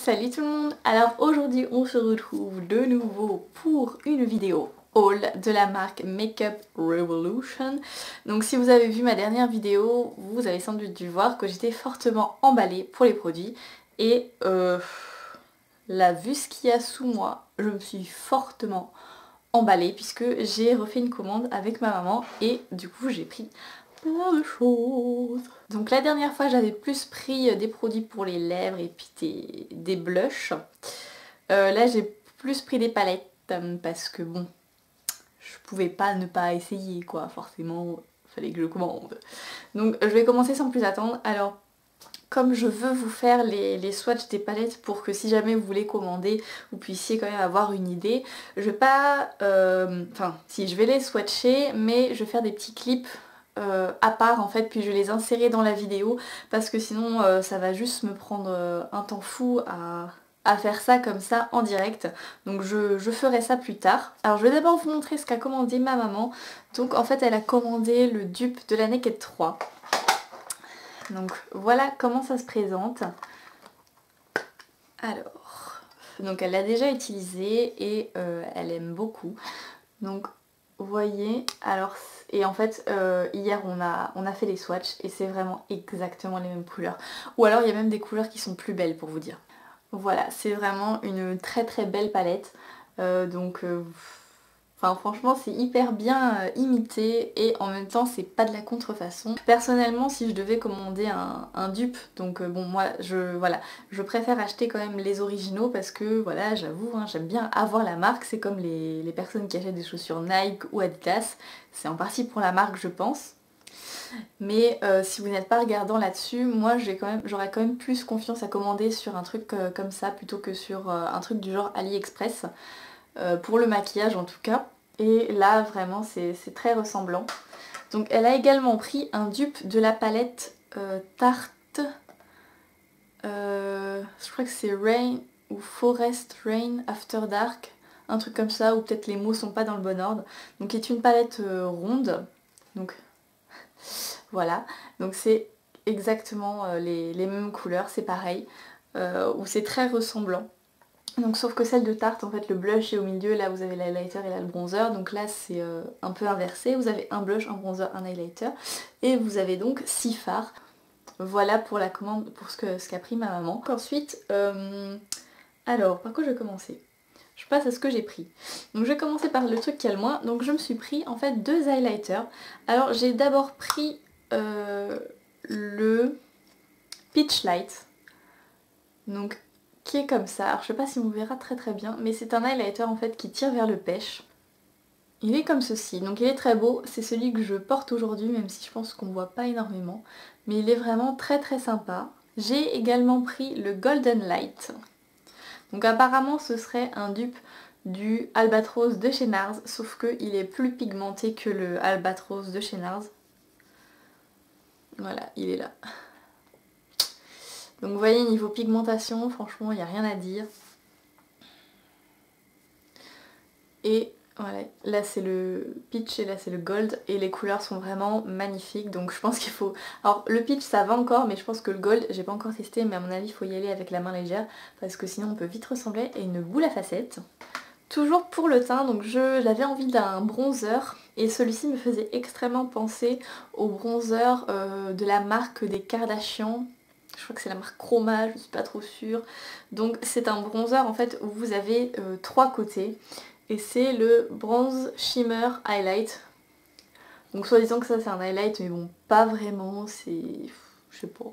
Salut tout le monde. Alors aujourd'hui on se retrouve de nouveau pour une vidéo haul de la marque Makeup Revolution. Donc si vous avez vu ma dernière vidéo, vous avez sans doute dû voir que j'étais fortement emballée pour les produits. Et là, vu ce qu'il y a sous moi, je me suis fortement emballée puisque j'ai refait une commande avec ma maman et du coup j'ai pris plein de choses. Donc la dernière fois j'avais plus pris des produits pour les lèvres et puis des blushs. Là j'ai plus pris des palettes parce que bon, je pouvais pas ne pas essayer quoi, forcément fallait que je commande. Donc je vais commencer sans plus attendre. Alors comme je veux vous faire les swatchs des palettes pour que si jamais vous voulez commander, vous puissiez quand même avoir une idée. Je vais pas... Enfin, si, je vais les swatcher, mais je vais faire des petits clips à part en fait, puis je vais les insérer dans la vidéo, parce que sinon ça va juste me prendre un temps fou à faire ça comme ça en direct. Donc je ferai ça plus tard. Alors je vais d'abord vous montrer ce qu'a commandé ma maman. Donc en fait elle a commandé le dupe de la Naked 3. Donc voilà comment ça se présente. Alors, donc elle l'a déjà utilisé et elle aime beaucoup. Donc vous voyez, alors et en fait hier on a fait les swatchs et c'est vraiment exactement les mêmes couleurs. Ou alors il y a même des couleurs qui sont plus belles pour vous dire. Voilà, c'est vraiment une très très belle palette. Enfin franchement c'est hyper bien imité et en même temps c'est pas de la contrefaçon. Personnellement si je devais commander un dupe, donc bon moi je préfère acheter quand même les originaux parce que voilà j'avoue hein, j'aime bien avoir la marque, c'est comme les personnes qui achètent des chaussures Nike ou Adidas, c'est en partie pour la marque je pense. Mais si vous n'êtes pas regardant là-dessus, moi j'aurais quand même plus confiance à commander sur un truc comme ça plutôt que sur un truc du genre AliExpress. Pour le maquillage en tout cas. Et là vraiment c'est très ressemblant. Donc elle a également pris un dupe de la palette Tarte. Je crois que c'est Rain ou Forest Rain After Dark. Un truc comme ça, ou peut-être les mots sont pas dans le bon ordre. Donc qui est une palette ronde. Donc voilà. Donc c'est exactement les mêmes couleurs, c'est pareil. Où c'est très ressemblant. Donc sauf que celle de Tarte, en fait le blush est au milieu, là vous avez l'highlighter et là le bronzer, donc là c'est un peu inversé, vous avez un blush, un bronzer, un highlighter, et vous avez donc 6 fards. Voilà pour la commande, pour ce qu'a pris ma maman. Ensuite, alors par quoi je vais commencer? Je passe à ce que j'ai pris. Donc je vais commencer par le truc qui a le moins, donc je me suis pris en fait 2 highlighters. Alors j'ai d'abord pris le Peach Light, donc qui est comme ça. Alors je sais pas si on verra très très bien, mais c'est un highlighter en fait qui tire vers le pêche. Il est comme ceci, donc il est très beau, c'est celui que je porte aujourd'hui, même si je pense qu'on voit pas énormément, mais il est vraiment très très sympa. J'ai également pris le Golden Light. Donc apparemment ce serait un dupe du Albatros de chez NARS, sauf qu'il est plus pigmenté que le Albatros de chez NARS. Voilà, il est là. Donc vous voyez, niveau pigmentation, franchement, il n'y a rien à dire. Et voilà, là c'est le peach et là c'est le gold et les couleurs sont vraiment magnifiques, donc je pense qu'il faut... Alors le peach ça va encore, mais je pense que le gold j'ai pas encore testé, mais à mon avis il faut y aller avec la main légère parce que sinon on peut vite ressembler à une boule à facettes. Toujours pour le teint, donc j'avais envie d'un bronzer et celui-ci me faisait extrêmement penser au bronzer de la marque des Kardashian. Je crois que c'est la marque Chroma, je ne suis pas trop sûre. Donc c'est un bronzer en fait où vous avez 3 côtés. Et c'est le Bronze Shimmer Highlight. Donc soi-disant que ça c'est un highlight, mais bon, pas vraiment, c'est... je sais pas.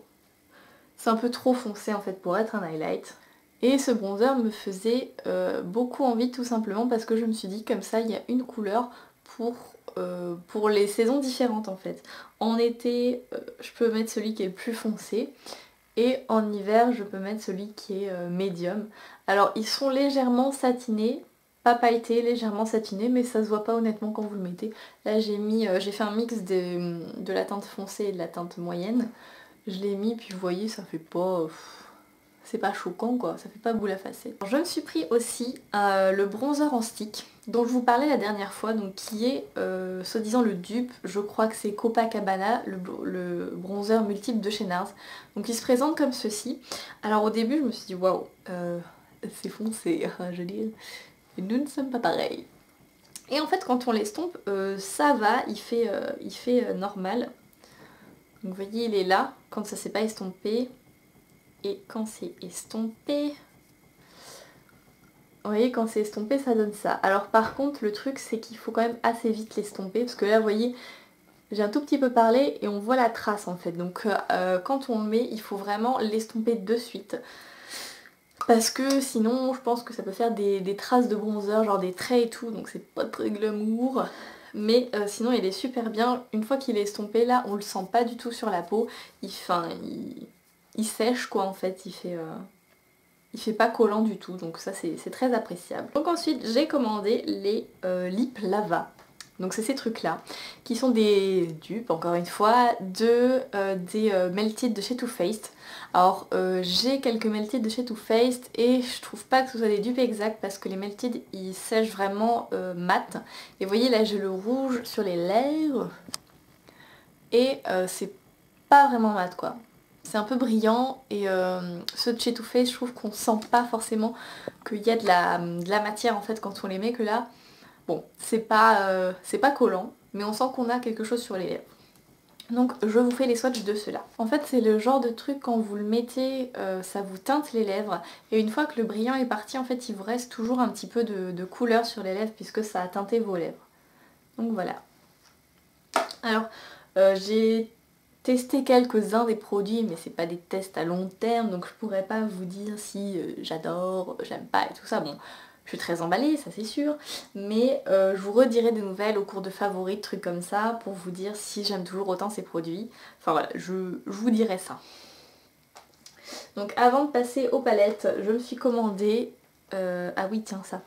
C'est un peu trop foncé en fait pour être un highlight. Et ce bronzer me faisait beaucoup envie tout simplement parce que je me suis dit comme ça il y a une couleur pour les saisons différentes en fait. En été, je peux mettre celui qui est le plus foncé. Et en hiver, je peux mettre celui qui est médium. Alors ils sont légèrement satinés, pas pailletés, légèrement satinés, mais ça se voit pas honnêtement quand vous le mettez. Là j'ai fait un mix de la teinte foncée et de la teinte moyenne. Je l'ai mis, puis vous voyez, ça fait pas... c'est pas choquant quoi, ça fait pas boule à facettes. Je me suis pris aussi le bronzer en stick dont je vous parlais la dernière fois, donc qui est soi-disant le dupe, je crois que c'est Copacabana, le bronzer multiple de chez NARS. Donc il se présente comme ceci. Alors au début je me suis dit waouh, c'est foncé, je veux dire, nous ne sommes pas pareils. Et en fait quand on l'estompe, ça va, il fait normal. Donc vous voyez il est là, quand ça s'est pas estompé. Et quand c'est estompé... Vous voyez, quand c'est estompé, ça donne ça. Alors par contre, le truc, c'est qu'il faut quand même assez vite l'estomper. Parce que là, vous voyez, j'ai un tout petit peu parlé et on voit la trace en fait. Donc quand on le met, il faut vraiment l'estomper de suite. Parce que sinon, je pense que ça peut faire des traces de bronzer, genre des traits et tout. Donc c'est pas très glamour. Mais sinon, il est super bien. Une fois qu'il est estompé, là, on le sent pas du tout sur la peau. Il sèche quoi en fait. Il fait pas collant du tout, donc ça c'est très appréciable. Donc ensuite j'ai commandé les Lip Lava. Donc c'est ces trucs là, qui sont des dupes, encore une fois, des Melted de chez Too Faced. Alors j'ai quelques Melted de chez Too Faced et je trouve pas que ce soit des dupes exacts parce que les Melted ils sèchent vraiment mat. Et vous voyez là j'ai le rouge sur les lèvres et c'est pas vraiment mat quoi. C'est un peu brillant et ceux de chez Too Faced, je trouve qu'on sent pas forcément qu'il y a de la matière en fait quand on les met, que là, bon, c'est pas collant, mais on sent qu'on a quelque chose sur les lèvres. Donc je vous fais les swatchs de ceux-là. En fait c'est le genre de truc quand vous le mettez, ça vous teinte les lèvres et une fois que le brillant est parti, en fait il vous reste toujours un petit peu de couleur sur les lèvres puisque ça a teinté vos lèvres. Donc voilà. Alors j'ai testé quelques-uns des produits mais c'est pas des tests à long terme donc je pourrais pas vous dire si j'adore, j'aime pas et tout ça. Bon, je suis très emballée, ça c'est sûr, mais je vous redirai des nouvelles au cours de favoris, trucs comme ça, pour vous dire si j'aime toujours autant ces produits. Enfin voilà, je vous dirai ça. Donc avant de passer aux palettes, je me suis commandé, ah oui tiens ça,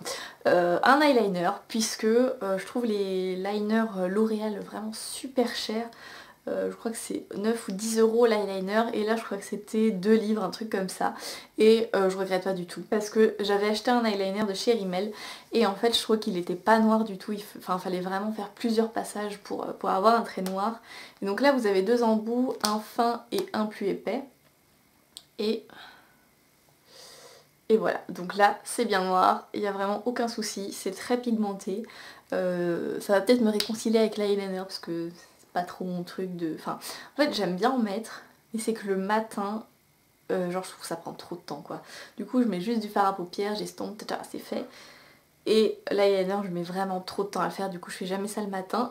un eyeliner puisque je trouve les liners L'Oréal vraiment super chers. Je crois que c'est 9 ou 10 euros l'eyeliner et là je crois que c'était 2 livres, un truc comme ça, et je regrette pas du tout parce que j'avais acheté un eyeliner de chez Rimmel et en fait je trouve qu'il était pas noir du tout, enfin fallait vraiment faire plusieurs passages pour avoir un trait noir. Et donc là vous avez deux embouts, un fin et un plus épais et voilà, donc là c'est bien noir, il n'y a vraiment aucun souci, c'est très pigmenté. Ça va peut-être me réconcilier avec l'eyeliner parce que pas trop mon truc de... Enfin, en fait j'aime bien en mettre, mais c'est que le matin, genre je trouve que ça prend trop de temps quoi. Du coup je mets juste du fard à paupières, j'estompe, c'est fait. Et l'eyeliner je mets vraiment trop de temps à le faire, du coup je fais jamais ça le matin.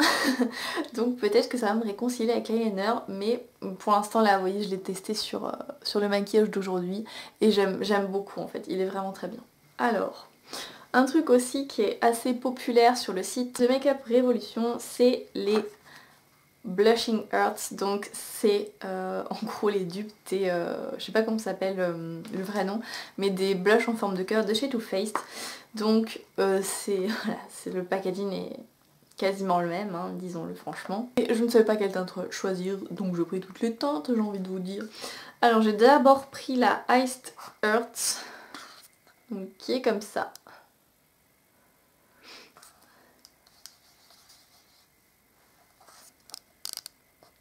Donc peut-être que ça va me réconcilier avec l'eyeliner, mais pour l'instant là vous voyez je l'ai testé sur le maquillage d'aujourd'hui et j'aime beaucoup en fait, il est vraiment très bien. Alors... un truc aussi qui est assez populaire sur le site de Makeup Revolution, c'est les Blushing Earths. Donc c'est en gros les dupes des, je sais pas comment ça s'appelle le vrai nom, mais des blushs en forme de cœur de chez Too Faced. Donc c'est voilà, le packaging est quasiment le même, hein, disons-le franchement. Et je ne savais pas quelle teinte choisir, donc j'ai pris toutes les teintes, j'ai envie de vous dire. Alors j'ai d'abord pris la Iced Earths, donc, qui est comme ça.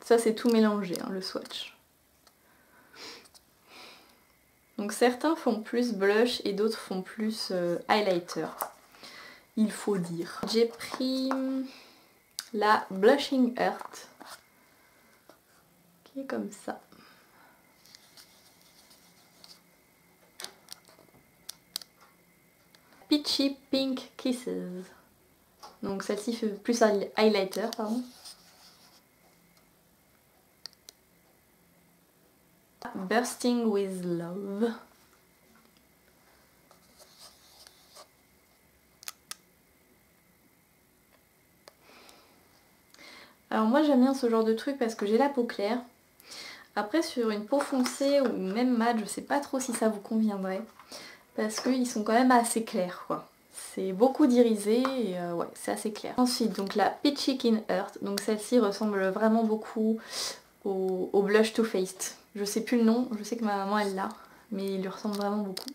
Ça c'est tout mélangé, hein, le swatch. Donc certains font plus blush et d'autres font plus highlighter. Il faut dire. J'ai pris la Blushing Earth, qui est comme ça. Peachy Pink Kisses. Donc celle-ci fait plus highlighter, pardon. Bursting with Love. Alors moi j'aime bien ce genre de truc parce que j'ai la peau claire. Après sur une peau foncée ou même mat, je sais pas trop si ça vous conviendrait. Parce qu'ils sont quand même assez clairs quoi. C'est beaucoup d'irisé et ouais c'est assez clair. Ensuite donc la Peachy Kin Earth, donc celle-ci ressemble vraiment beaucoup au blush Too Faced. Je sais plus le nom, je sais que ma maman elle l'a. mais il lui ressemble vraiment beaucoup.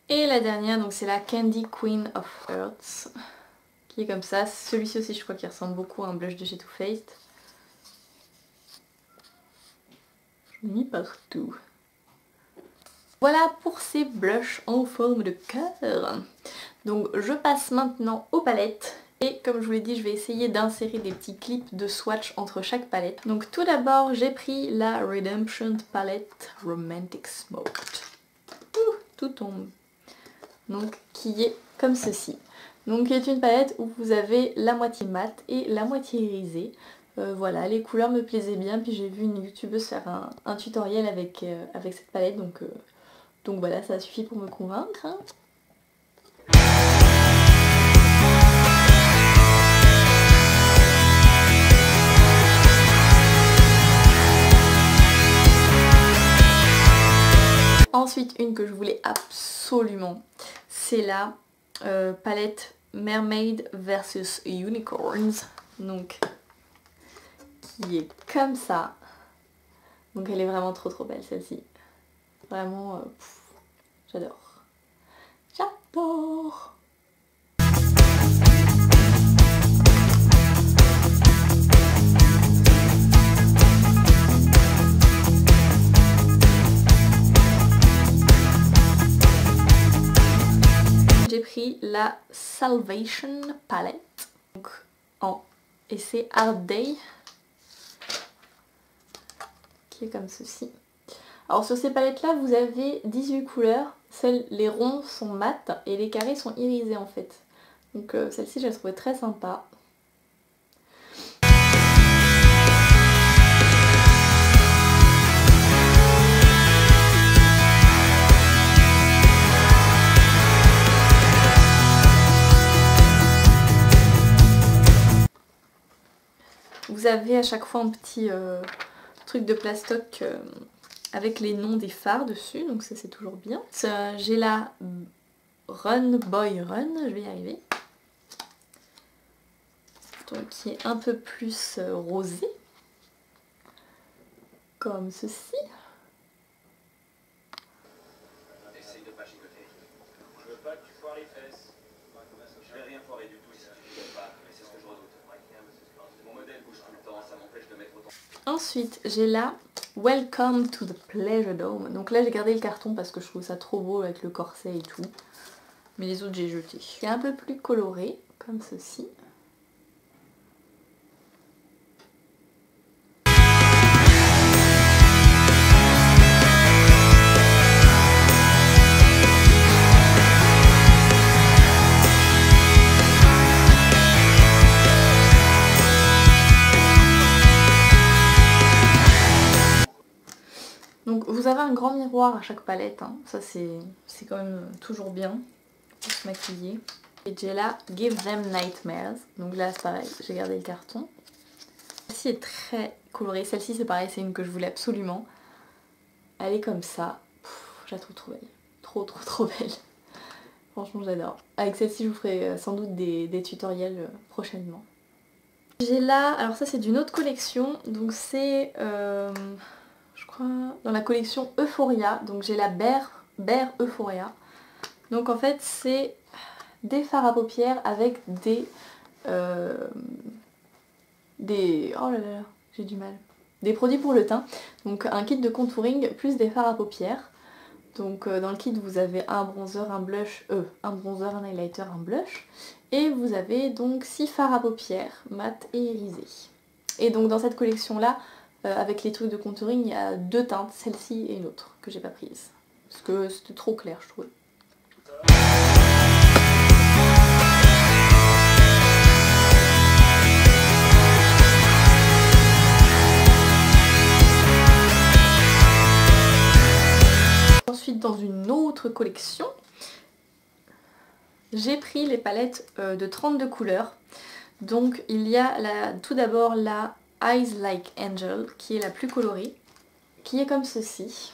Et la dernière, donc c'est la Candy Queen of Hearts, qui est comme ça. Celui-ci aussi je crois qu'il ressemble beaucoup à un blush de chez Too Faced. Je l'ai mis partout. Voilà pour ces blushs en forme de cœur. Donc je passe maintenant aux palettes. Et comme je vous l'ai dit, je vais essayer d'insérer des petits clips de swatch entre chaque palette. Donc tout d'abord, j'ai pris la Redemption Palette Romantic Smoked. Ouh, tout tombe. Donc qui est comme ceci. Donc qui est une palette où vous avez la moitié mat et la moitié irisée. Voilà, les couleurs me plaisaient bien, puis j'ai vu une youtubeuse faire un tutoriel avec cette palette, donc voilà, ça suffit pour me convaincre. Hein. Ensuite, une que je voulais absolument, c'est la palette Mermaid vs Unicorns, donc qui est comme ça. Donc elle est vraiment trop belle celle-ci. Vraiment, j'adore. J'adore. J'ai pris la Salvation Palette, donc et c'est Hard Day, qui est comme ceci. Alors sur ces palettes là vous avez 18 couleurs, les ronds sont mat et les carrés sont irisés en fait. Donc celle-ci je la trouvais très sympa. Vous avez à chaque fois un petit truc de plastoc avec les noms des fards dessus, donc ça c'est toujours bien. J'ai la Run Boy Run, je vais y arriver. Donc qui est un peu plus rosé, comme ceci. Essaye de pas chicoter. Je veux pas que tu foires les fesses. Je vais rien foirer du tout si tu ne pas, mais c'est ce que je redoute. Mon modèle bouge tout le temps, ça m'empêche de mettre autant. Ensuite, j'ai la Welcome to the Pleasure Dome. Donc là, j'ai gardé le carton parce que je trouve ça trop beau avec le corset et tout. Mais les autres, j'ai jeté. C'est un peu plus coloré, comme ceci. Donc vous avez un grand miroir à chaque palette, hein. Ça c'est quand même toujours bien pour se maquiller. Et j'ai là Give Them Nightmares, donc là c'est pareil, j'ai gardé le carton. Celle-ci est très colorée, celle-ci c'est pareil, c'est une que je voulais absolument. Elle est comme ça, je la trouve trop belle, trop belle. Franchement j'adore. Avec celle-ci je vous ferai sans doute des tutoriels prochainement. J'ai là, alors ça c'est d'une autre collection, donc c'est... je crois dans la collection Euphoria, donc j'ai la Bear Euphoria. Donc en fait c'est des fards à paupières avec des oh là là, j'ai du mal, des produits pour le teint, donc un kit de contouring plus des fards à paupières. Donc dans le kit vous avez un bronzer, un blush, un highlighter, un blush, et vous avez donc 6 fards à paupières mat et irisés. Et donc dans cette collection là, avec les trucs de contouring, il y a 2 teintes, celle-ci et une autre que j'ai pas prise. Parce que c'était trop clair je trouvais. Ensuite dans une autre collection, j'ai pris les palettes de 32 couleurs. Donc il y a tout d'abord la Eyes Like Angel qui est la plus colorée, qui est comme ceci.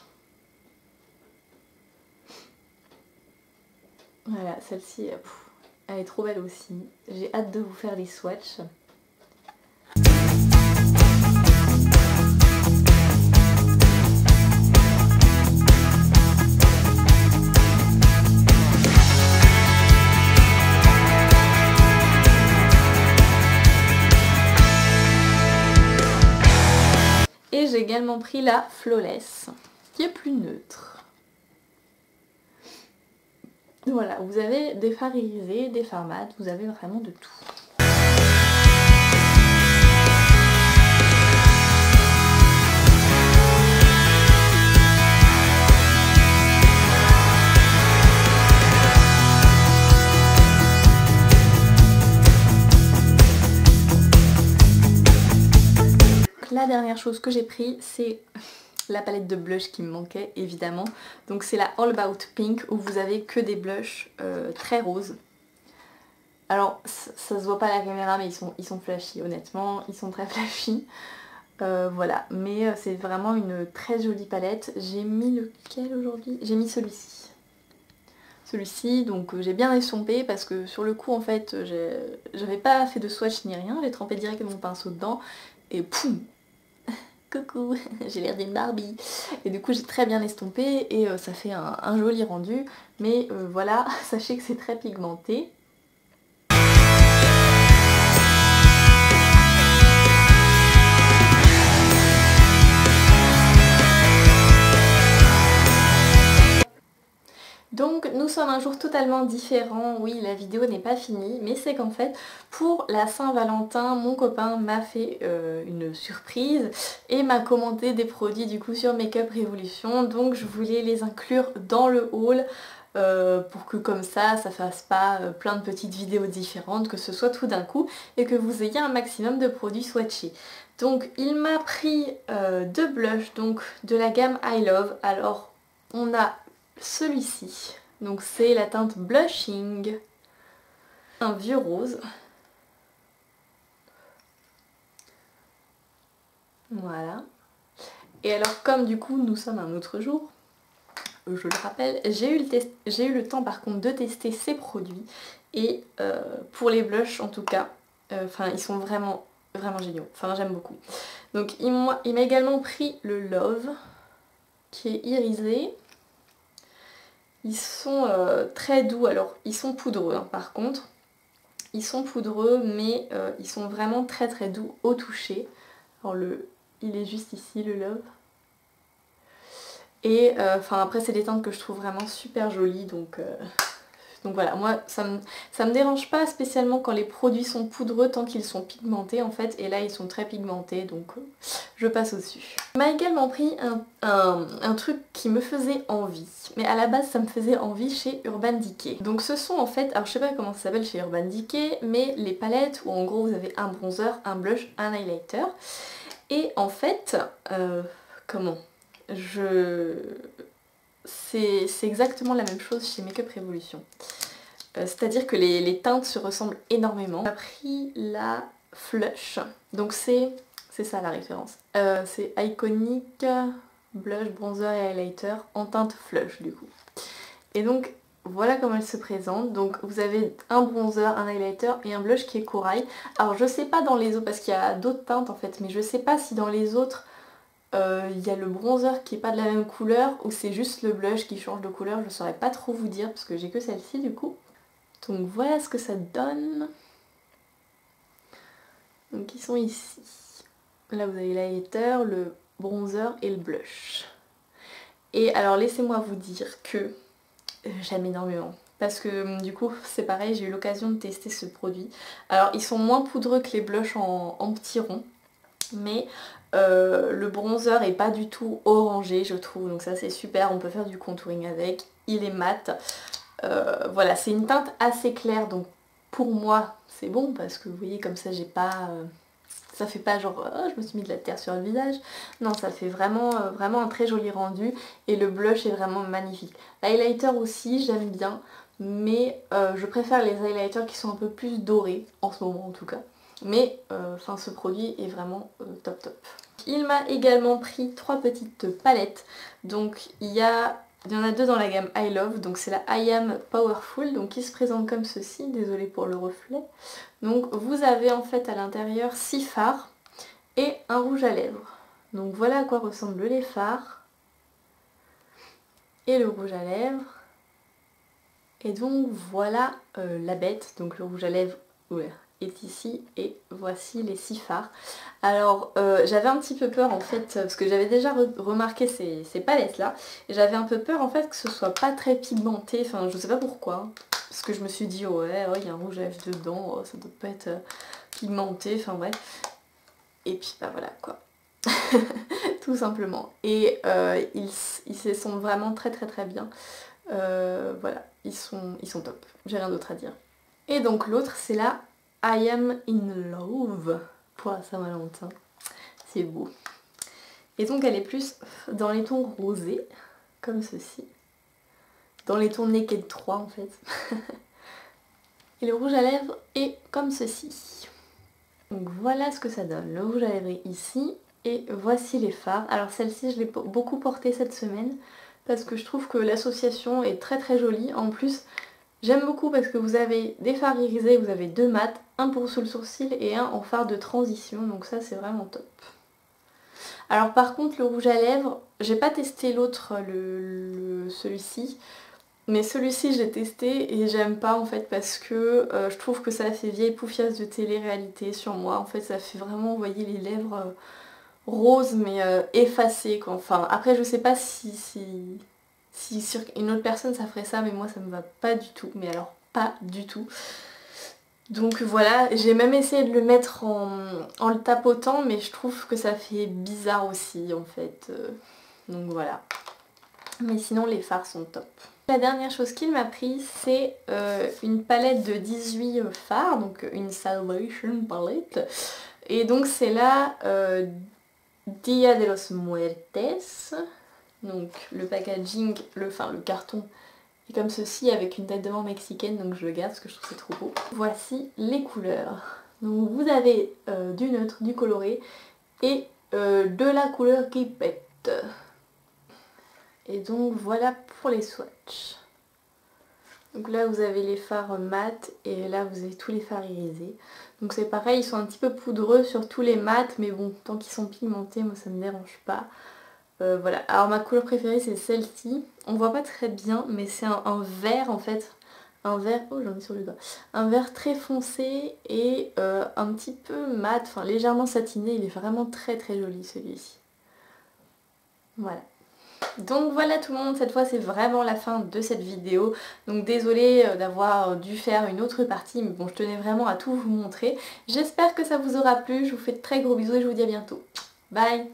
Voilà, celle-ci, elle est trop belle aussi. J'ai hâte de vous faire les swatchs. également pris la Flawless, qui est plus neutre. Voilà, vous avez des fards irisés, des fards mat, vous avez vraiment de tout. La dernière chose que j'ai pris, c'est la palette de blush qui me manquait évidemment. Donc c'est la All About Pink où vous avez que des blushs très roses. Alors ça se voit pas à la caméra mais ils sont flashy honnêtement, ils sont très flashy. Voilà, mais c'est vraiment une très jolie palette. J'ai mis lequel aujourd'hui? J'ai mis celui-ci. Celui-ci, donc j'ai bien estompé parce que sur le coup en fait j'avais pas fait de swatch ni rien, j'ai trempé direct mon pinceau dedans et poum! Coucou, j'ai l'air d'une Barbie. Et du coup j'ai très bien estompé et ça fait un joli rendu. Mais voilà, sachez que c'est très pigmenté. Donc nous sommes un jour totalement différent, oui la vidéo n'est pas finie, mais c'est qu'en fait pour la Saint-Valentin, mon copain m'a fait une surprise et m'a commandé des produits du coup sur Makeup Revolution, donc je voulais les inclure dans le haul pour que comme ça fasse pas plein de petites vidéos différentes, que ce soit tout d'un coup et que vous ayez un maximum de produits swatchés. Donc il m'a pris deux blushs donc de la gamme I Love. Alors on a celui-ci, donc c'est la teinte Blushing, un vieux rose. Voilà. Et alors comme du coup nous sommes un autre jour, je le rappelle, j'ai eu le temps par contre de tester ces produits et pour les blushs en tout cas, ils sont vraiment géniaux, enfin j'aime beaucoup. Donc il m'a également pris le Love qui est irisé. Ils sont très doux, alors ils sont poudreux hein, par contre. Ils sont poudreux mais ils sont vraiment très doux au toucher. Alors il est juste ici le Love. Et après c'est des teintes que je trouve vraiment super jolies donc voilà, moi ça me dérange pas spécialement quand les produits sont poudreux tant qu'ils sont pigmentés en fait, et là ils sont très pigmentés donc je passe au-dessus. Il m'a également pris un truc qui me faisait envie, mais à la base ça me faisait envie chez Urban Decay. Donc ce sont en fait, alors je sais pas comment ça s'appelle chez Urban Decay, mais les palettes où en gros vous avez un bronzer, un blush, un highlighter, et en fait, c'est exactement la même chose chez Makeup Revolution. C'est-à-dire que les teintes se ressemblent énormément. J'ai pris la Flush, donc c'est ça la référence. C'est Iconic Blush, Bronzer et Highlighter en teinte Flush du coup. Et donc voilà comment elle se présente. Donc vous avez un bronzer, un highlighter et un blush qui est corail. Alors je sais pas dans les autres, parce qu'il y a d'autres teintes en fait, mais je sais pas si dans les autres il y a le bronzer qui est pas de la même couleur ou c'est juste le blush qui change de couleur, je saurais pas trop vous dire parce que j'ai que celle-ci du coup. Donc voilà ce que ça donne. Donc ils sont ici. Là vous avez l'highlighter, le bronzer et le blush. Et alors laissez-moi vous dire que j'aime énormément. Parce que du coup c'est pareil, j'ai eu l'occasion de tester ce produit. Alors ils sont moins poudreux que les blushs en petits ronds. Mais le bronzer est pas du tout orangé je trouve, donc ça c'est super, on peut faire du contouring avec, il est mat. Voilà, c'est une teinte assez claire donc pour moi c'est bon parce que vous voyez comme ça j'ai pas... ça fait pas genre oh, je me suis mis de la terre sur le visage. Non, ça fait vraiment un très joli rendu et le blush est vraiment magnifique. L'highlighter aussi j'aime bien, mais je préfère les highlighters qui sont un peu plus dorés en ce moment en tout cas. Mais ce produit est vraiment top. Il m'a également pris 3 petites palettes. Donc il y en a 2 dans la gamme I Love. Donc c'est la I Am Powerful, donc qui se présente comme ceci. Désolée pour le reflet. Donc vous avez en fait à l'intérieur 6 fards et un rouge à lèvres. Donc voilà à quoi ressemblent les fards et le rouge à lèvres. Et donc voilà la bête. Donc le rouge à lèvres, ouais, est ici et voici les 6 fards. Alors j'avais un petit peu peur en fait parce que j'avais déjà remarqué ces palettes là et j'avais un peu peur en fait que ce soit pas très pigmenté, enfin je sais pas pourquoi, parce que je me suis dit ouais il y a un rouge à lèvres dedans, ça doit pas être pigmenté, enfin bref, et puis bah voilà quoi. Tout simplement, et ils se sont vraiment très bien, voilà, ils sont top, j'ai rien d'autre à dire. Et donc l'autre c'est la I Am In Love pour la Saint-Valentin, c'est beau. Et donc elle est plus dans les tons rosés, comme ceci, dans les tons Naked 3 en fait. Et le rouge à lèvres est comme ceci. Donc voilà ce que ça donne, le rouge à lèvres est ici, et voici les fards. Alors celle-ci je l'ai beaucoup portée cette semaine, parce que je trouve que l'association est très jolie. En plus, j'aime beaucoup parce que vous avez des fards irisés, vous avez 2 mats, un pour sous le sourcil et un en fard de transition, donc ça c'est vraiment top. Alors par contre le rouge à lèvres, j'ai pas testé l'autre, celui-ci, mais celui-ci je l'ai testé et j'aime pas en fait parce que je trouve que ça fait vieille poufiasse de télé-réalité sur moi. En fait ça fait vraiment, vous voyez, les lèvres roses mais effacées quoi. Enfin après je sais pas si sur une autre personne ça ferait ça, mais moi ça me va pas du tout, mais alors pas du tout. Donc voilà, j'ai même essayé de le mettre en le tapotant, mais je trouve que ça fait bizarre aussi en fait. Donc voilà. Mais sinon les fards sont top. La dernière chose qu'il m'a pris, c'est une palette de 18 fards, donc une Salvation palette. Et donc c'est la Dia de los Muertes. Donc le packaging, le carton est comme ceci avec une tête de mort mexicaine, donc je le garde parce que je trouve c'est trop beau. Voici les couleurs. Donc vous avez du neutre, du coloré et de la couleur qui pète. Et donc voilà pour les swatchs. Donc là vous avez les fards mat et là vous avez tous les fards irisés. Donc c'est pareil, ils sont un petit peu poudreux sur tous les mats, mais bon, tant qu'ils sont pigmentés, moi ça me dérange pas. Voilà, alors ma couleur préférée c'est celle-ci. On voit pas très bien, mais c'est un vert en fait. Un vert, oh j'en ai sur le doigt. Un vert très foncé et un petit peu mat, enfin légèrement satiné. Il est vraiment très joli celui-ci. Voilà. Donc voilà tout le monde, cette fois c'est vraiment la fin de cette vidéo. Donc désolée d'avoir dû faire une autre partie, mais bon je tenais vraiment à tout vous montrer. J'espère que ça vous aura plu, je vous fais de très gros bisous et je vous dis à bientôt. Bye!